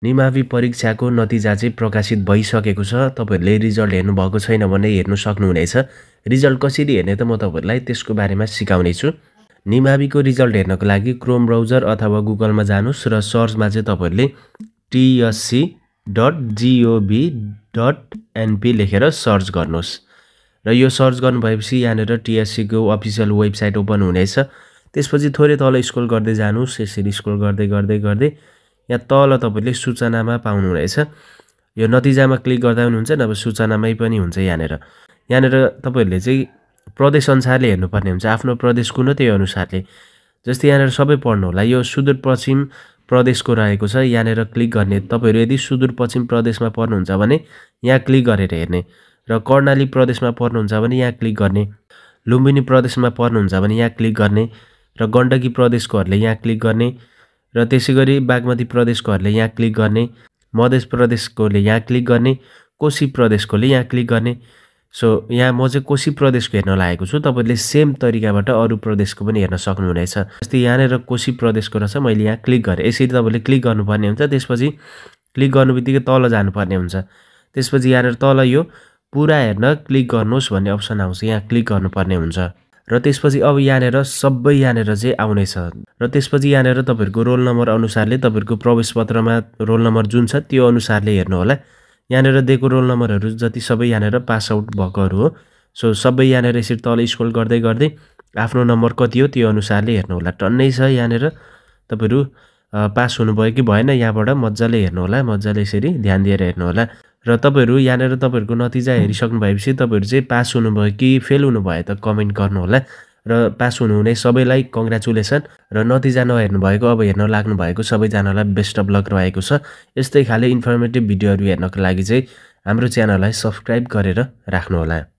निमावि परीक्षाको नतिजा चाहिँ प्रकाशित भइसकेको छ। तपाईहरुले रिजल्ट हेर्नु भएको छैन भने हेर्न सक्नुहुनेछ। रिजल्ट कसरी हेर्ने त म तपाईहरुलाई त्यसको बारेमा सिकाउने छु। निमाविको रिजल्ट हेर्नको लागि क्रोम ब्राउजर अथवा गुगलमा जानुस् र सर्चमा चाहिँ तपाईहरुले tsc.gov.np लेखेर सर्च गर्नुस्। र यो सर्च गर्नु भएपछि यहाँनेर TSC को अफिसियल वेबसाइट ओपन हुनेछ। त्यसपछि थोरै तल स्क्रोल गर्दै जानुस्। यसरी स्क्रोल गर्दै यहाँ तल तपाईले सूचनामा पाउनुहुनेछ। यो नतिजामा क्लिक गर्दा पनि हुन्छ नभए सूचनामै पनि हुन्छ। यहाँनेर तपाईहरुले चाहिँ प्रदेश अनुसारले हेर्नुपर्ने हुन्छ। आफ्नो प्रदेश कुन हो त्यही अनुसारले। जस्तै यहाँनेर सबै पढ्नु होला। यो सुदूरपश्चिम प्रदेशको रहेको छ। यहाँनेर क्लिक गर्ने। तपाईहरु यदि सुदूरपश्चिम प्रदेशमा पर्नुहुन्छ भने यहाँ क्लिक गरेर हेर्ने र कर्णाली प्रदेशमा पर्नुहुन्छ भने यहाँ क्लिक गर्ने। लुम्बिनी प्रदेशमा पर्नुहुन्छ भने यहाँ क्लिक गर्ने र गण्डकी प्रदेशकोहरुले यहाँ क्लिक गर्ने र त्यसैगरी बागमती प्रदेशकोहरुले यहाँ क्लिक गर्ने, मध्य प्रदेशकोले यहाँ क्लिक गर्ने, कोशी प्रदेशकोले यहाँ क्लिक गर्ने। सो यहाँ म चाहिँ कोशी प्रदेशको हेर्न लागेको छु। तपाईहरुले सेम तरिकाबाट अरु प्रदेशको पनि हेर्न सक्नुहुनेछ। जस्तै यहाँनेर कोशी प्रदेशको रहेछ, मैले यहाँ क्लिक गरे। यसरी तपाईले क्लिक गर्नुपर्ने हुन्छ। त्यसपछि क्लिक गर्नुबित्तिकै तल जानुपर्ने हुन्छ। त्यसपछि यहाँनेर तल यो पुरा हेर्न क्लिक गर्नुस् भन्ने अप्सन आउँछ। यहाँ क्लिक गर्नुपर्ने हुन्छ र त्यसपछि अब यहाँनेर सबै यहाँनेर चाहिँ आउनेछ। र त्यसपछि यहाँनेर तपाईहरुको रोल नम्बर अनुसारले तपाईहरुको प्रवेश पत्रमा रोल नम्बर जुन छ त्यो अनुसारले हेर्नु होला। यहाँनेर दिएको रोल नम्बरहरु जति सबै यहाँनेर पास आउट भएकोहरु हो। सो सबै यहाँनेर यसरी तल स्क्रोल गर्दै आफ्नो नम्बर कति हो त्यो अनुसारले हेर्नु होला। टन्नै छ यहाँनेर। तपाईहरु पास हुनुभयो कि भएन यहाँबाट मज्जाले हेर्नु होला। मज्जाले यसरी ध्यान दिएर हेर्नु होला। र तपाईहरु यहाँनेर तपाईहरुको नतिजा हेरिसक्नु भएपछि तपाईहरु चाहिँ पास हुनुभयो कि फेल हुनुभयो त कमेन्ट गर्नु होला। र पास हुनुहुने सबैलाई कंग्रेचुलेसन र नतिजा नहेर्नु भएको अब हेर्न लाग्नु भएको सबैजनालाई बेस्ट अफ लक रहेको छ। यस्तै खाले इन्फर्मेटिभ भिडियोहरु हेर्नको लागि चाहिँ हाम्रो च्यानललाई सब्स्क्राइब गरेर राख्नु होला।